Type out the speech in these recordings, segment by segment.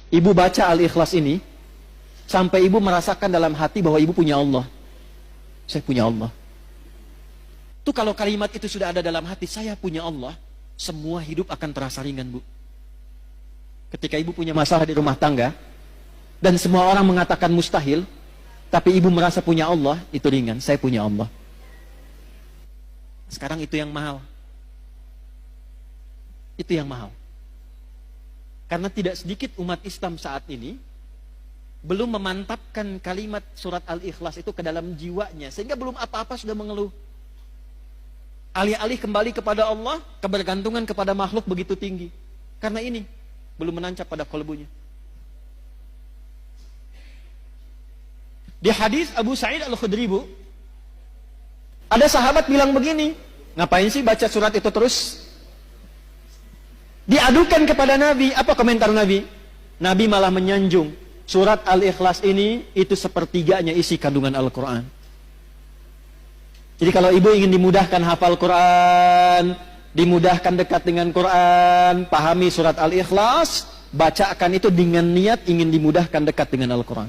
Ibu baca Al-Ikhlas ini, sampai ibu merasakan dalam hati bahwa ibu punya Allah. Saya punya Allah. Itu kalau kalimat itu sudah ada dalam hati, saya punya Allah, semua hidup akan terasa ringan, Bu. Ketika ibu punya masalah di rumah tangga, dan semua orang mengatakan mustahil, tapi ibu merasa punya Allah, itu ringan. Saya punya Allah. Sekarang itu yang mahal. Itu yang mahal. Karena tidak sedikit umat Islam saat ini belum memantapkan kalimat surat Al-Ikhlas itu ke dalam jiwanya, sehingga belum apa-apa sudah mengeluh. Alih-alih kembali kepada Allah, kebergantungan kepada makhluk begitu tinggi. Karena ini belum menancap pada kalbunya. Di hadis Abu Sa'id Al-Khudri, Bu, ada sahabat bilang begini, ngapain sih baca surat itu terus? Diadukan kepada Nabi. Apa komentar Nabi? Nabi malah menyanjung, surat Al-Ikhlas ini itu sepertiganya isi kandungan Al-Quran. Jadi kalau ibu ingin dimudahkan hafal Quran, dimudahkan dekat dengan Quran, pahami surat Al-Ikhlas, bacakan itu dengan niat ingin dimudahkan dekat dengan Al-Quran.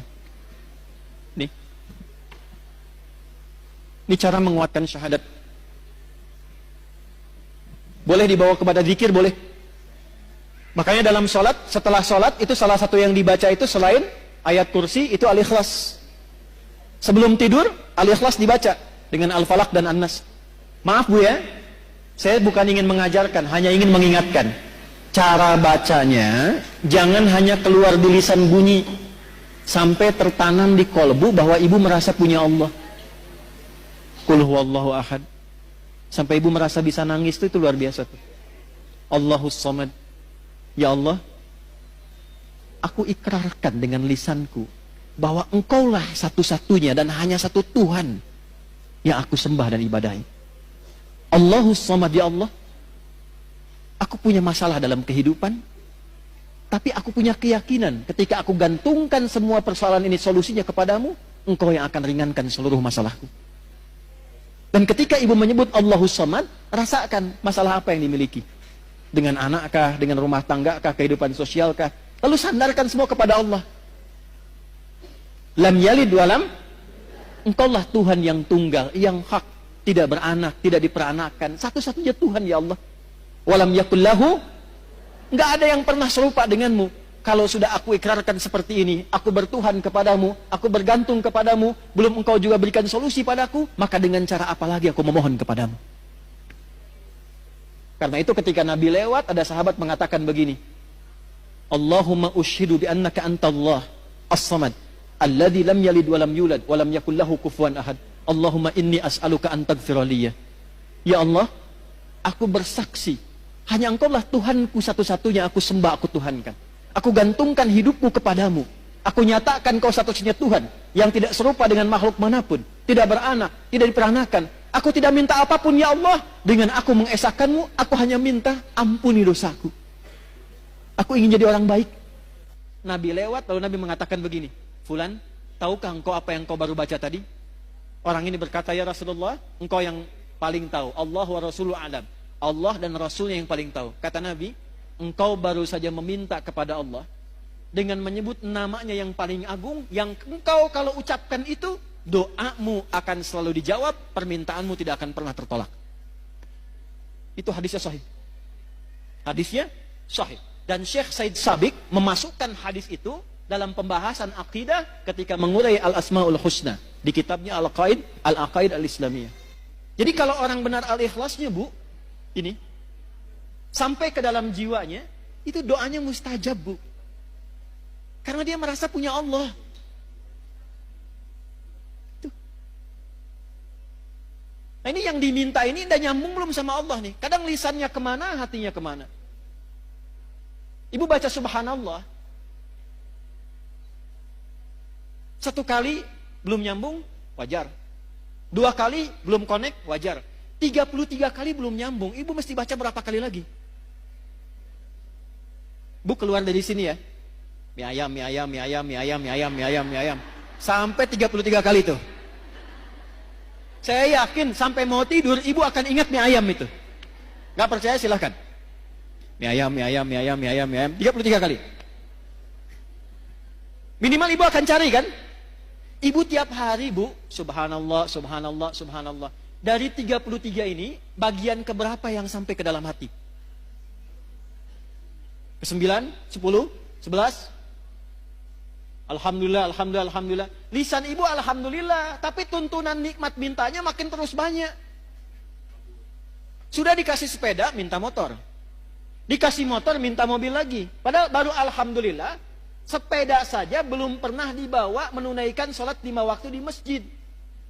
Ini cara menguatkan syahadat. Boleh dibawa kepada zikir, boleh. Makanya dalam sholat, setelah sholat, itu salah satu yang dibaca itu selain ayat kursi, itu Al-Ikhlas. Sebelum tidur, Al-Ikhlas dibaca dengan Al-Falaq dan An-Nas. Maaf Bu ya, saya bukan ingin mengajarkan, hanya ingin mengingatkan. Cara bacanya, jangan hanya keluar di lisan bunyi, sampai tertanam di kolbu bahwa ibu merasa punya Allah. Qul huwallahu ahad. Sampai ibu merasa bisa nangis, itu luar biasa tuh. Allahus samad. Ya Allah, aku ikrarkan dengan lisanku bahwa engkaulah satu-satunya dan hanya satu Tuhan yang aku sembah dan ibadahi. Allahus samad, ya Allah, aku punya masalah dalam kehidupan, tapi aku punya keyakinan ketika aku gantungkan semua persoalan ini solusinya kepadamu, engkau yang akan ringankan seluruh masalahku. Dan ketika ibu menyebut Allahus samad, rasakan masalah apa yang dimiliki. Dengan anakkah, dengan rumah tanggakah, kehidupan sosialkah. Lalu sandarkan semua kepada Allah. Lam yalid walam, engkaulah Tuhan yang tunggal, yang hak, tidak beranak, tidak diperanakan. Satu-satunya Tuhan, ya Allah. Walam yakullahu, enggak ada yang pernah serupa denganmu. Kalau sudah aku ikrarkan seperti ini, aku bertuhan kepadamu, aku bergantung kepadamu, belum engkau juga berikan solusi padaku, maka dengan cara apa lagi aku memohon kepadamu? Karena itu ketika Nabi lewat, ada sahabat mengatakan begini, Allahumma ushidu bi annaka antallah as-samad, alladhi lam yalid walam yulad, walam yakullahu kufuwan ahad. Allahumma inni as'aluka an taghfiraliya. Ya Allah, aku bersaksi, hanya engkaulah Tuhanku satu-satunya, aku sembah, aku tuhankan. Aku gantungkan hidupku kepadamu. Aku nyatakan kau satu-satunya Tuhan yang tidak serupa dengan makhluk manapun, tidak beranak, tidak diperanakan. Aku tidak minta apapun, ya Allah. Dengan aku mengesahkanmu, aku hanya minta ampuni dosaku. Aku ingin jadi orang baik. Nabi lewat, lalu Nabi mengatakan begini, Fulan, tahukah engkau apa yang kau baru baca tadi? Orang ini berkata, ya Rasulullah, engkau yang paling tahu. Allah wa Rasuluhu a'lam. Allah dan Rasulnya yang paling tahu. Kata Nabi, engkau baru saja meminta kepada Allah dengan menyebut namanya yang paling agung, yang engkau kalau ucapkan itu, doamu akan selalu dijawab, permintaanmu tidak akan pernah tertolak. Itu hadisnya sahih. Hadisnya sahih. Dan Syekh Said Sabiq memasukkan hadis itu dalam pembahasan akidah ketika mengurai Al-Asmaul Husna di kitabnya Al-Aqaid Al-Islamiyah. Jadi kalau orang benar Al-Ikhlasnya, Bu, ini sampai ke dalam jiwanya, itu doanya mustajab, Bu. Karena dia merasa punya Allah. Tuh. Nah ini yang diminta ini udah nyambung belum sama Allah nih. Kadang lisannya kemana, hatinya kemana. Ibu baca subhanallah, satu kali belum nyambung, wajar. Dua kali belum connect, wajar. 33 kali belum nyambung, ibu mesti baca berapa kali lagi? Bu keluar dari sini ya, mie ayam, mie ayam, mie ayam, mie ayam, mie ayam, mie ayam, mie ayam, sampai 33 kali itu. Saya yakin sampai mau tidur ibu akan ingat mie ayam itu. Gak percaya silahkan. Mie ayam, mie ayam, mie ayam, mie ayam, mie ayam, 33 kali. Minimal ibu akan cari kan? Ibu tiap hari, Bu, subhanallah, subhanallah, subhanallah. Dari 33 ini, bagian keberapa yang sampai ke dalam hati? Ke-9, 10, 11? Alhamdulillah, alhamdulillah, alhamdulillah. Lisan ibu alhamdulillah, tapi tuntunan nikmat mintanya makin terus banyak. Sudah dikasih sepeda, minta motor. Dikasih motor, minta mobil lagi. Padahal baru alhamdulillah, sepeda saja belum pernah dibawa menunaikan sholat 5 waktu di masjid.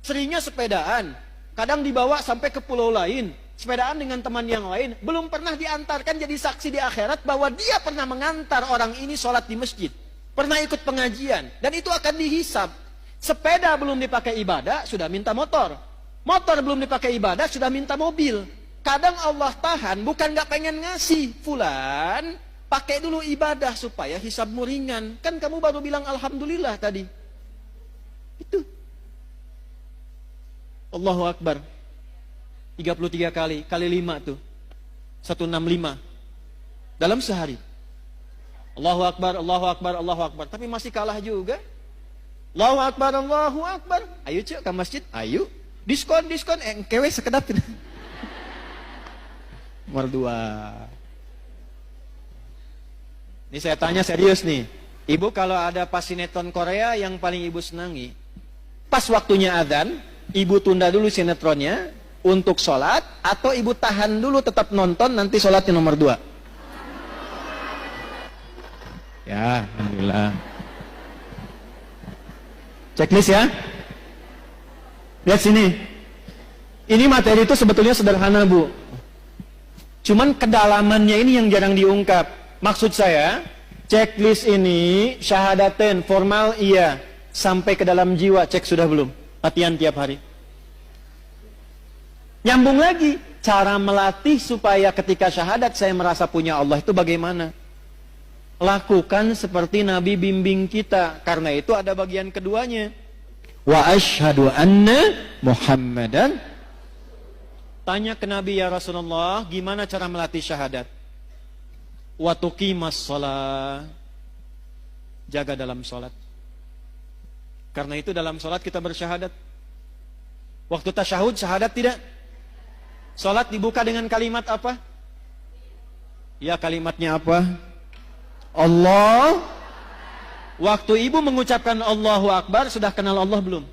Seringnya sepedaan, kadang dibawa sampai ke pulau lain, sepedaan dengan teman yang lain, belum pernah diantarkan jadi saksi di akhirat bahwa dia pernah mengantar orang ini sholat di masjid, pernah ikut pengajian, dan itu akan dihisab. Sepeda belum dipakai ibadah, sudah minta motor. Motor belum dipakai ibadah, sudah minta mobil. Kadang Allah tahan, bukan gak pengen ngasih. Fulan, pakai dulu ibadah supaya hisabmu ringan. Kan kamu baru bilang alhamdulillah tadi. Itu. Allahu Akbar. 33 kali 5 tuh. 165. Dalam sehari. Allahu Akbar, Allahu Akbar, Allahu Akbar. Tapi masih kalah juga. Allahu Akbar, Allahu Akbar. Ayo cek ke masjid, ayo. Diskon, kewe sekedap. Nomor 2. Ini saya tanya serius nih. Ibu kalau ada pas sinetron Korea yang paling ibu senangi, pas waktunya azan, ibu tunda dulu sinetronnya untuk sholat, atau ibu tahan dulu tetap nonton, nanti sholatnya nomor 2? Ya, alhamdulillah. Checklist ya. Lihat sini. Ini materi itu sebetulnya sederhana, Bu. Cuman kedalamannya ini yang jarang diungkap. Maksud saya, checklist ini syahadaten formal iya, sampai ke dalam jiwa cek sudah belum? Latihan tiap hari. Nyambung lagi, cara melatih supaya ketika syahadat saya merasa punya Allah itu bagaimana? Lakukan seperti Nabi bimbing kita. Karena itu ada bagian keduanya. Wa asyhadu anna Muhammadan. Tanya ke Nabi, ya Rasulullah, gimana cara melatih syahadat? Wa tuqimas shalah. Jaga dalam sholat. Karena itu dalam sholat kita bersyahadat. Waktu tasyahud syahadat tidak? Sholat dibuka dengan kalimat apa? Ya, kalimatnya apa? Allah. Waktu ibu mengucapkan Allahu Akbar, sudah kenal Allah belum?